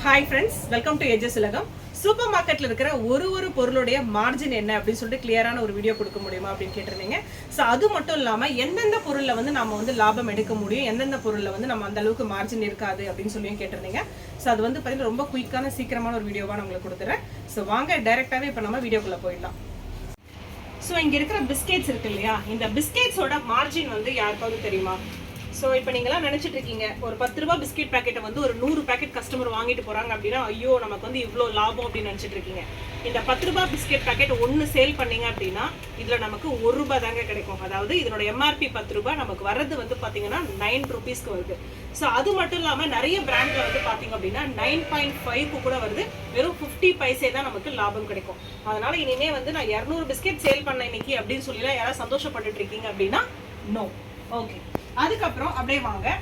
Hi friends, welcome to Edges Ulagam. Super மார்க்கெட்ல இருக்கிற ஒரு பொருளுடைய மார்ஜின் என்ன அப்படின்னு சொல்லிட்டு கிளியரான ஒரு வீடியோ கொடுக்க முடியுமா அப்படின்னு கேட்டிருந்தீங்க. ஸோ அது மட்டும் இல்லாமல் எந்தெந்த பொருளில் வந்து நம்ம வந்து லாபம் எடுக்க முடியும், எந்தெந்த பொருளில் வந்து நம்ம அந்த அளவுக்கு மார்ஜின் இருக்காது அப்படின்னு சொல்லியும் கேட்டிருந்தீங்க. ஸோ அது வந்து பார்த்தீங்கன்னா ரொம்ப குயிக்கான சீக்கிரமான ஒரு வீடியோவாக நான் உங்களுக்கு கொடுத்துறேன். ஸோ வாங்க டைரெக்டாகவே இப்போ நம்ம வீடியோக்குள்ளே போயிடலாம். ஸோ இங்கே இருக்கிற பிஸ்கெட்ஸ் இருக்கு இல்லையா, இந்த பிஸ்கெட்ஸோட மார்ஜின் வந்து யாருக்காவது தெரியுமா? ஸோ இப்போ நீங்களாம் நினச்சிட்டு இருக்கீங்க, ஒரு 10 ரூபா பிஸ்கெட் பேக்கெட்டை வந்து ஒரு 100 பேக்கெட் கஸ்டமர் வாங்கிட்டு போகிறாங்க அப்படின்னா ஐயோ நமக்கு வந்து இவ்வளோ லாபம் அப்படின்னு நினச்சிட்டு இருக்கீங்க. இந்த 10 ரூபா பிஸ்கெட் பேக்கெட் ஒன்று சேல் பண்ணீங்க அப்படின்னா இதில் நமக்கு 1 ரூபாய் தாங்க கிடைக்கும். அதாவது இதனோட எம்ஆர்பி 10 ரூபாய், நமக்கு வர்றது வந்து பார்த்தீங்கன்னா 9 ருபீஸ்க்கு வருது. ஸோ அது மட்டும் இல்லாமல் நிறைய பிராண்டில் வந்து பார்த்தீங்க அப்படின்னா 9.5 கூட வருது. வெறும் 50 பைசே தான் நமக்கு லாபம் கிடைக்கும். அதனால இனிமே வந்து நான் 200 பிஸ்கெட் சேல் பண்ண இன்னைக்கு அப்படின்னு சொல்லிலாம் யாராவது சந்தோஷப்பட்டுட்டு இருக்கீங்க அப்படின்னா நோ. ஓகே, அதுக்கப்புறம் அப்படியே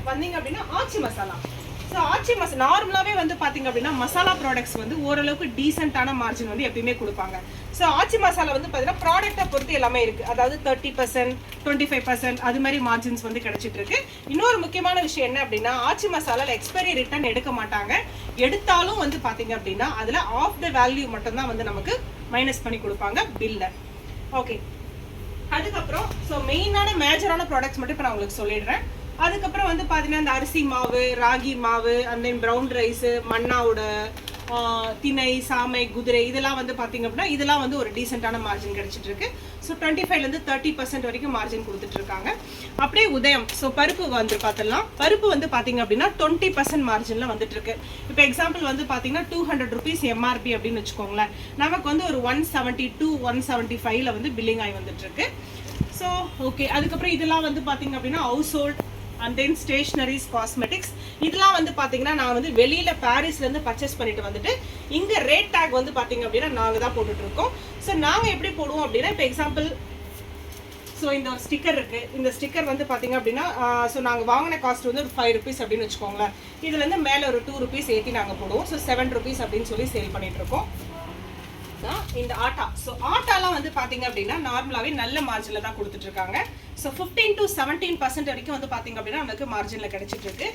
வந்தீங்க அப்படின்னா ஆச்சி மசாலா. ஸோ ஆச்சி மசாலா நார்மலாகவே வந்து பார்த்தீங்க அப்படின்னா மசாலா ப்ராடக்ட்ஸ் வந்து ஓரளவுக்கு டீசெண்டான மார்ஜின் வந்து எப்பயுமே கொடுப்பாங்க. ஸோ ஆச்சி மசாலா வந்து பார்த்தீங்கன்னா ப்ராடக்டை பொறுத்து எல்லாமே இருக்குது. அதாவது 30%, 25% அது மாதிரி மார்ஜின்ஸ் வந்து கிடைச்சிட்டு இருக்கு. இன்னொரு முக்கியமான விஷயம் என்ன அப்படின்னா ஆச்சி மசாலாவில் எக்ஸ்பைரி ரிட்டர்ன் எடுக்க மாட்டாங்க. எடுத்தாலும் வந்து பார்த்தீங்க அப்படின்னா அதில் ஆஃப் த வேல்யூ மட்டும்தான் வந்து நமக்கு மைனஸ் பண்ணி கொடுப்பாங்க பில்ல. ஓகே, அதுக்கப்புறம் ஸோ மெயினான மேஜரான ப்ராடக்ட்ஸ் மட்டும் இப்போ நான் உங்களுக்கு சொல்லிடுறேன். அதுக்கப்புறம் வந்து பார்த்தீங்கன்னா இந்த அரிசி மாவு, ராகி மாவு, அண்ட் தென் ப்ரௌன் ரைஸு, மண்ணாவோட திணை, சாமை, குதிரை இதெல்லாம் வந்து பார்த்தீங்க அப்படின்னா இதெல்லாம் வந்து ஒரு டீசெண்டான மார்ஜின் கிடைச்சிட்டு இருக்கு. ஸோ 25லேருந்து 30% வரைக்கும் மார்ஜின் கொடுத்துட்டு இருக்காங்க. அப்படியே உதயம், ஸோ பருப்பு வந்து பார்த்துடலாம். பருப்பு வந்து பார்த்தீங்க அப்படின்னா 20% மார்ஜினில் வந்துட்டு இருக்கு. இப்போ எக்ஸாம்பிள் வந்து பார்த்தீங்கன்னா 200 ருபீஸ் எம்ஆர்பி அப்படின்னு வச்சுக்கோங்களேன், நமக்கு வந்து ஒரு 172, 175 வந்து பில்லிங் ஆகி வந்துட்டு இருக்கு. ஸோ ஓகே, அதுக்கப்புறம் இதெல்லாம் வந்து பார்த்தீங்க அப்படின்னா house hold and then stationeries, cosmetics இதெல்லாம் வந்து பார்த்தீங்கன்னா நான் வந்து வெளியில் பாரிஸ்லேருந்து பர்ச்சேஸ் பண்ணிட்டு வந்துட்டு இங்கே ரேட் டேக் வந்து பார்த்தீங்க அப்படின்னா நாங்கள் தான் போட்டுட்ருக்கோம். ஸோ நாங்கள் எப்படி போடுவோம் அப்படின்னா இப்போ எக்ஸாம்பிள் ஸோ இந்த ஒரு ஸ்டிக்கர் இருக்குது. இந்த ஸ்டிக்கர் வந்து பார்த்தீங்க அப்படின்னா ஸோ நாங்கள் வாங்கின காஸ்ட் வந்து ஒரு 5 ருபீஸ் அப்படின்னு வச்சுக்கோங்களேன். இதுலேருந்து மேலே ஒரு 2 ருபீஸ் ஏற்றி நாங்கள் போடுவோம். ஸோ 7 ருபீஸ் அப்படின்னு சொல்லி சேல் பண்ணிகிட்ருக்கோம். இந்த ஆட்டா, ஸோ ஆட்டாலாம் வந்து பார்த்தீங்க அப்படின்னா நார்மலாகவே நல்ல மார்ஜினில் தான் கொடுத்துட்டு இருக்காங்க. ஸோ 15 to 17% வரைக்கும் வந்து பார்த்தீங்க அப்படின்னா நமக்கு மார்ஜினில் கிடைச்சிட்டு இருக்கு.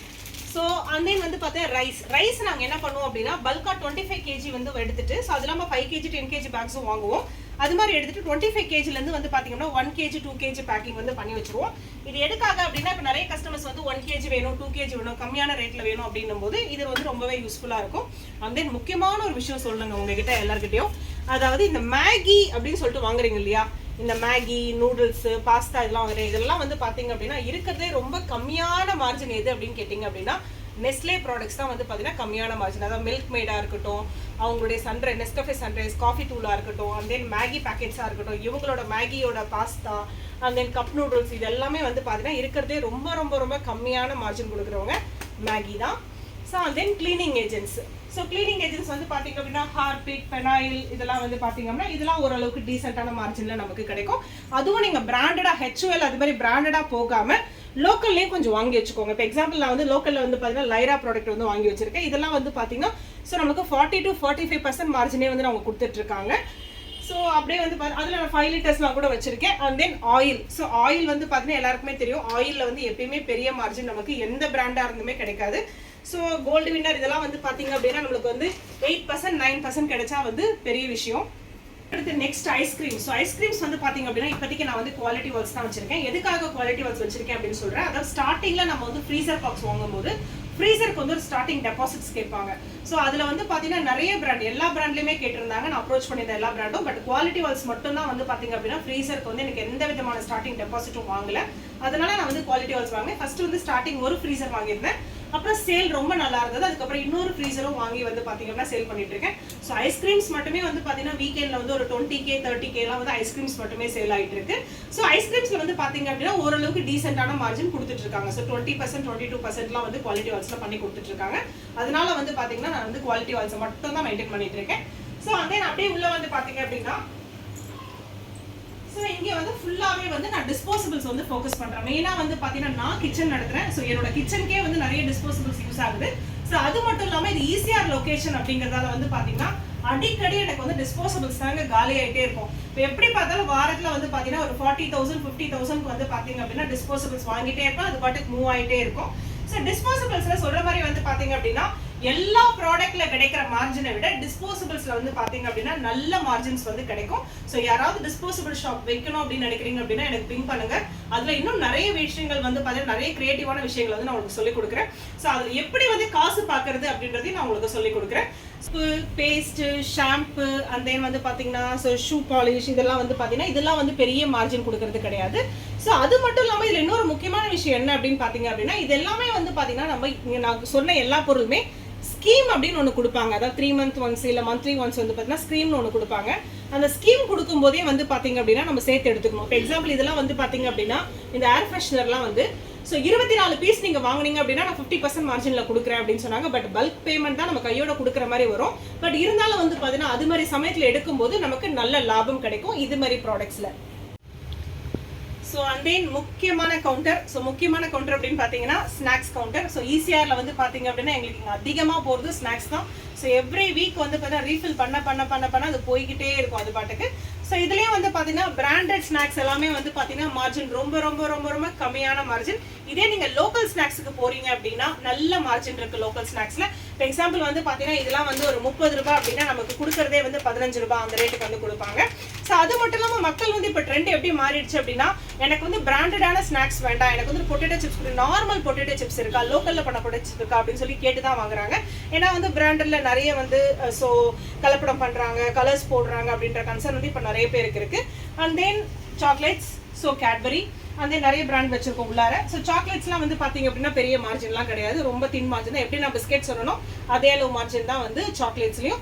ஸோ அண்ட் தென் வந்து பார்த்தீங்கன்னா ரைஸ் நாங்கள் என்ன பண்ணுவோம் அப்படின்னா பல்காக 25 kg வந்து எடுத்துட்டு, ஸோ அது இல்லாமல் 5 kg 10 kg பேக்ஸும் வாங்குவோம். அது மாதிரி எடுத்துட்டு 25 kgலேருந்து வந்து பார்த்தீங்கன்னா 1 kg 2 kg பேக்கிங் வந்து பண்ணி வச்சிருவோம். இது எதுக்காக அப்படின்னா இப்போ நிறைய கஸ்டமர்ஸ் வந்து 1 kg வேணும், 2 kg வேணும், கம்மியான ரேட்டில் வேணும் அப்படின்னும் போது இது வந்து ரொம்பவே யூஸ்ஃபுல்லாக இருக்கும். அண்ட் தென் முக்கியமான ஒரு விஷயம் சொல்லுங்க உங்ககிட்ட எல்லாருக்கிட்டையும், அதாவது இந்த மேகி அப்படின்னு சொல்லிட்டு வாங்குறீங்க இல்லையா, இந்த மேகி, நூடுல்ஸ், பாஸ்தா இதெல்லாம் வாங்குறேன். இதெல்லாம் வந்து பார்த்தீங்க அப்படின்னா இருக்கிறதே ரொம்ப கம்மியான மார்ஜின் எது அப்படின்னு கேட்டிங்க அப்படின்னா நெஸ்லே ப்ராடக்ட்ஸ் தான் வந்து பார்த்தீங்கன்னா கம்மியான மார்ஜின். அதாவது மில்க் மேடாக இருக்கட்டும், அவங்களுடைய சன்ரைஸ், நெஸ்கஃபே சன்ரைஸ், காஃபி தூளாக இருக்கட்டும், அண்ட் தென் மேகி பேக்கெட்ஸாக இருக்கட்டும், இவங்களோட மேகியோட pasta and then cup noodles இது எல்லாமே வந்து பார்த்தீங்கன்னா இருக்கிறதே ரொம்ப ரொம்ப ரொம்ப கம்மியான மார்ஜின் கொடுக்குறவங்க மேகி தான். So and then cleaning agents. So cleaning agents வந்து பார்த்தீங்க அப்படின்னா ஹார்பிக், பெனாயில் இதெல்லாம் வந்து பார்த்தீங்க அப்படின்னா இதெல்லாம் ஓரளவுக்கு டீசெண்டான மார்ஜினில் நமக்கு கிடைக்கும். அதுவும் நீங்கள் பிராண்டடாக HUL அது மாதிரி பிராண்டடாக போகாமல் லோக்கல்லையும் கொஞ்சம் வாங்கி வச்சுக்கோங்க. இப்போ எக்ஸாம்பிள் நான் வந்து லோக்கலில் வந்து பார்த்தீங்கன்னா லைரா ப்ராடக்ட் வந்து வாங்கி வச்சிருக்கேன். இதெல்லாம் வந்து பார்த்தீங்கன்னா ஸோ நமக்கு 40 to 45% மார்ஜினே வந்து அவங்க கொடுத்துட்ருக்காங்க. ஸோ அப்படியே வந்து அதில் நான் 5 லிட்டர்ஸ்லாம் கூட வச்சிருக்கேன். And then oil. So oil வந்து பார்த்தீங்கன்னா எல்லாருக்குமே தெரியும், ஆயிலில் வந்து எப்பயுமே பெரிய மார்ஜின் நமக்கு எந்த பிராண்டாக இருந்துமே கிடைக்காது. ஸோ கோல்டு வின்னர் இதெல்லாம் வந்து பார்த்தீங்க அப்படின்னா நம்மளுக்கு வந்து 8%, 9% கிடைச்சா வந்து பெரிய விஷயம். அடுத்து நெக்ஸ்ட் ஐஸ்கிரீம். ஸோ ஐஸ்கிரீம்ஸ் வந்து பார்த்தீங்க அப்படின்னா இப்போதைக்கு நான் வந்து குவாலிட்டி வால்ஸ் தான் வச்சிருக்கேன். எதுக்காக குவாலிட்டி வால்ஸ் வச்சிருக்கேன் அப்படின்னு சொல்கிறேன், அதாவது ஸ்டார்டிங்கில் நம்ம வந்து ஃப்ரீசர் பாக்ஸ் வாங்கும்போது ஃப்ரீசருக்கு வந்து ஒரு ஸ்டார்டிங் டெபாசிட்ஸ் கேட்பாங்க. ஸோ அதில் வந்து பார்த்தீங்கன்னா நிறைய பிராண்ட், எல்லா பிராண்ட்லையுமே கேட்டிருந்தாங்க. நான் அப்ரோச் பண்ணியிருந்தேன் எல்லா பிராண்டும். பட் குவாலிட்டி வால்ஸ் மட்டும் தான் வந்து பார்த்தீங்க அப்படின்னா ஃப்ரீசருக்கு வந்து எனக்கு எந்த விதமான ஸ்டார்டிங் டெபாசிட்டும் வாங்கலை. அதனால நான் வந்து குவாலிட்டி வால்ஸ் வாங்கினேன். ஃபர்ஸ்ட் வந்து ஸ்டார்டிங் ஒரு ஃப்ரீசர் வாங்கியிருந்தேன், அப்புறம் சேல் ரொம்ப நல்லா இருந்தது. அதுக்கப்புறம் இன்னொரு ஃப்ரீசரும் வாங்கி வந்து பார்த்தீங்க அப்படின்னா சேல் பண்ணிட்டு இருக்கேன். ஸோ ஐஸ்கிரீம்ஸ் மட்டுமே வந்து பார்த்தீங்கன்னா வீக்கெண்டில் வந்து ஒரு 20K 30Kலாம் வந்து ஐஸ்கிரீம்ஸ் மட்டுமே சேல் ஆகிட்டு இருக்கு. ஸோ ஐஸ்கிரீம்ஸில் வந்து பார்த்தீங்க அப்படின்னா ஓரளவுக்கு டீசெண்டான மார்ஜின் கொடுத்துட்டு இருக்காங்க. ஸோ 20%, 22%லாம் வந்து குவாலிட்டி வால்ஸில் பண்ணி கொடுத்துட்டு இருக்காங்க. அதனால வந்து பார்த்தீங்கன்னா நான் வந்து குவாலிட்டி வால்ஸை மட்டும் தான் மெயின்டைன் பண்ணிட்டு இருக்கேன். ஸோ அதே அப்படியே உள்ள வந்து பார்த்தீங்க அப்படின்னா ஸோ இங்கே வந்து ஃபுல்லாகவே வந்து நான் டிஸ்போசபிள்ஸ் வந்து ஃபோக்கஸ் பண்ணுறேன். மெயினாக வந்து பார்த்தீங்கன்னா நான் கிச்சன் நடத்துகிறேன். ஸோ என்னோட கிச்சனுக்கே வந்து நிறைய டிஸ்போசபிள்ஸ் யூஸ் ஆகுது. ஸோ அது மட்டும் இல்லாமல் இது ஈஸியாக லொக்கேஷன் அப்படிங்கிறதால வந்து பார்த்தீங்கன்னா அடிக்கடி எனக்கு வந்து டிஸ்போசபிள்ஸ் தாங்க காலி ஆகிட்டே இருக்கும். இப்போ எப்படி பார்த்தாலும் வாரத்தில் வந்து பார்த்தீங்கன்னா ஒரு 40,000 50,000 வந்து பார்த்தீங்க அப்படின்னா டிஸ்போசபிள்ஸ் வாங்கிட்டே இருப்பேன். அது பாட்டுக்கு மூவ் ஆகிட்டே இருக்கும். ஸோ டிஸ்போசபிள்ஸில் சொல்கிற மாதிரி வந்து பார்த்தீங்க அப்படின்னா எல்லா ப்ராடக்ட்ல கிடைக்கிற மார்ஜினை விட டிஸ்போசபிள்ஸ்ல வந்து பாத்தீங்க அப்படின்னா நல்ல மார்ஜின்ஸ் வந்து கிடைக்கும். ஸோ யாராவது டிஸ்போசபிள் ஷாப் வைக்கணும் அப்படின்னு நினைக்கிறீங்க அப்படின்னா எனக்கு பிங் பண்ணுங்க. அதுல இன்னும் நிறைய விஷயங்கள் வந்து பாத்தீங்கன்னா நிறைய கிரியேட்டிவான விஷயங்கள் வந்து நான் உங்களுக்கு சொல்லி கொடுக்குறேன். ஸோ அதுல எப்படி வந்து காசு பாக்குறது அப்படின்றதையும் நான் உங்களுக்கு சொல்லி கொடுக்குறேன். பேஸ்ட், ஷாம்பு, அண்ட் தென் வந்து பாத்தீங்கன்னா ஷூ பாலிஷ், இதெல்லாம் வந்து பாத்தீங்கன்னா இதெல்லாம் வந்து பெரிய மார்ஜின் கொடுக்கறது கிடையாது. ஸோ அது மட்டும் இல்லாமல் இதில் இன்னொரு முக்கியமான விஷயம் என்ன அப்படின்னு பார்த்தீங்க அப்படின்னா இது எல்லாமே வந்து பார்த்தீங்கன்னா நம்ம நான் சொன்ன எல்லா பொருளுமே ஸ்கீம் அப்படின்னு ஒன்று கொடுப்பாங்க. அதாவது 3 month ஒன்ஸ் இல்லை மந்த்லி ஒன்ஸ் வந்து பார்த்தீங்கன்னா ஸ்கீம்னு ஒன்று கொடுப்பாங்க. அந்த ஸ்கீம் கொடுக்கும்போதே வந்து பார்த்தீங்க அப்படின்னா நம்ம சேர்த்து எடுத்துக்கணும். இப்போ எக்ஸாம்பிள் இதெல்லாம் வந்து பார்த்தீங்க அப்படின்னா இந்த ஏர் ஃப்ரெஷ்னர்லாம் வந்து 24 பீஸ் நீங்கள் வாங்கினீங்க அப்படின்னா நான் 50% மார்ஜினில் கொடுக்குறேன் அப்படின்னு சொன்னாங்க. பட் பல்க் பேமெண்ட் தான் நம்ம கையோட கொடுக்குற மாதிரி வரும். பட் இருந்தாலும் வந்து பார்த்தீங்கன்னா அது மாதிரி சமயத்தில் எடுக்கும்போது நமக்கு நல்ல லாபம் கிடைக்கும் இது மாதிரி ப்ராடக்ட்ஸில். ஸோ அண்ட் தென் முக்கியமான கவுண்டர் அப்படின்னு பார்த்தீங்கன்னா ஸ்நாக்ஸ் கவுண்டர். ஸோ ஈசிஆரில் வந்து பார்த்தீங்க அப்படின்னா எங்களுக்கு இங்கே அதிகமாக போகிறது ஸ்நாக்ஸ் தான். ஸோ எவ்ரி வீக் வந்து பார்த்தீங்கன்னா ரீஃபில் பண்ண அது போய்கிட்டே இருக்கும் அது பாட்டுக்கு. ஸோ இதுலேயும் வந்து பார்த்தீங்கன்னா பிராண்டட் ஸ்நாக்ஸ் எல்லாமே வந்து பார்த்தீங்கன்னா மார்ஜின் ரொம்ப ரொம்ப ரொம்ப ரொம்ப கம்மியான மார்ஜின். இதே நீங்கள் லோக்கல் ஸ்நாக்ஸுக்கு போறீங்க அப்படின்னா நல்ல மார்ஜின் இருக்கு லோக்கல் ஸ்நாக்ஸில். இப்போ எக்ஸாம்பிள் வந்து பார்த்தீங்கன்னா இதெல்லாம் வந்து ஒரு 30 ரூபாய் அப்படின்னா நமக்கு கொடுக்குறதே வந்து 15 ரூபாய் அந்த ரேட்டுக்கு வந்து கொடுப்பாங்க. ஸோ அது மட்டும் இல்லாமல் மக்கள் வந்து இப்போ ட்ரெண்ட் எப்படி மாறிடுச்சு அப்படின்னா எனக்கு வந்து பிராண்டடான ஸ்நாக்ஸ் வேண்டாம், எனக்கு வந்து potato chips, normal potato chips இருக்கா, லோக்கலில் பண்ண பொட்டேட்டோ சிப்ஸ் இருக்கா அப்படின்னு சொல்லி கேட்டு தான் வாங்குறாங்க. ஏன்னா வந்து பிராண்டட்ல நிறைய வந்து கலப்படம் பண்றாங்க, கலர்ஸ் போடுறாங்க அப்படின்ற கன்சர்ன் வந்து இப்போ நிறைய பேருக்கு இருக்கு. அண்ட் தென் சாக்லேட்ஸ், கேட்பரி, அந்த நிறைய பிராண்ட் வச்சிருக்கோம் உள்ளார. ஸோ சாக்லேட்ஸ்லாம் வந்து பார்த்தீங்க அப்படின்னா பெரிய மார்ஜின்லாம் கிடையாது, ரொம்ப தின் மார்ஜின் தான். எப்படி நான் பிஸ்கெட் சொல்லணும் அதே அளவு மார்ஜின் தான் வந்து சாக்லேட்ஸ்லையும்.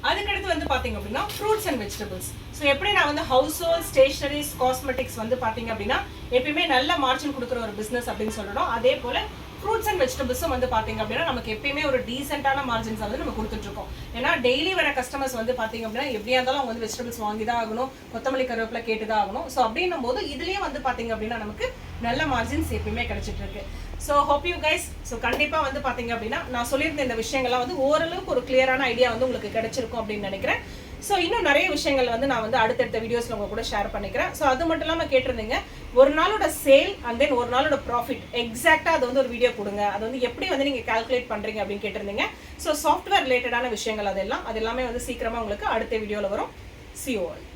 அதுக்கடுத்து வந்து பார்த்தீங்க அப்படின்னா ஃப்ரூட்ஸ் அண்ட் வெஜிடபிள்ஸ். ஸோ எப்படி நான் வந்து ஹவுஸ் ஹோல்ட், ஸ்டேஷனரிஸ், காஸ்மெட்டிக்ஸ் வந்து பார்த்தீங்க அப்படின்னா எப்பயுமே நல்ல மார்ஜின் கொடுக்குற ஒரு பிஸ்னஸ் அப்படின்னு சொல்லணும். அதே போல ஃப்ரூட்ஸ் அண்ட் வெஜிடபிள்ஸும் வந்து பார்த்தீங்க அப்படின்னா நமக்கு எப்பயுமே ஒரு டீசென்டான மார்ஜின்ஸ் வந்து நம்ம கொடுத்துட்ருக்கோம். ஏன்னா டெய்லி வர கஸ்டமர்ஸ் வந்து பார்த்தீங்க அப்படின்னா எப்படியா இருந்தாலும் அவங்க வந்து வெஜிடபிள்ஸ் வாங்கி தான் ஆகணும், கொத்தமல்லி கருவேப்பிலை கேட்டு தான் ஆகணும். ஸோ அப்படின்னும் போது இதுலேயும் வந்து பார்த்தீங்க அப்படின்னா நமக்கு நல்ல மார்ஜின்ஸ் எப்பயுமே கிடைச்சிட்டு இருக்கு. So hope you guys. So கண்டிப்பாக வந்து பார்த்தீங்க அப்படின்னா நான் சொல்லியிருந்த இந்த விஷயங்கள்லாம் வந்து ஓரளவுக்கு ஒரு கிளியரான ஐடியா வந்து உங்களுக்கு கிடைச்சிருக்கும் அப்படின்னு நினைக்கிறேன். ஸோ இன்னும் நிறைய விஷயங்கள் வந்து நான் வந்து அடுத்தடுத்த வீடியோஸில் உங்க கூட ஷேர் பண்ணிக்கிறேன். ஸோ அது மட்டும் இல்லாமல் கேட்டிருந்தீங்க ஒரு நாளோட சேல் அண்ட் தென் ஒரு நாளோட ப்ராஃபிட் எக்ஸாக்டாக அது வந்து ஒரு வீடியோ கொடுங்க, அது வந்து எப்படி வந்து நீங்கள் கால்குலேட் பண்ணுறீங்க அப்படின்னு கேட்டிருந்தீங்க. ஸோ சாஃப்ட்வேர் ரிலேட்டடான விஷயங்கள் அது எல்லாமே வந்து சீக்கிரமாக உங்களுக்கு அடுத்த வீடியோவில் வரும். See you all.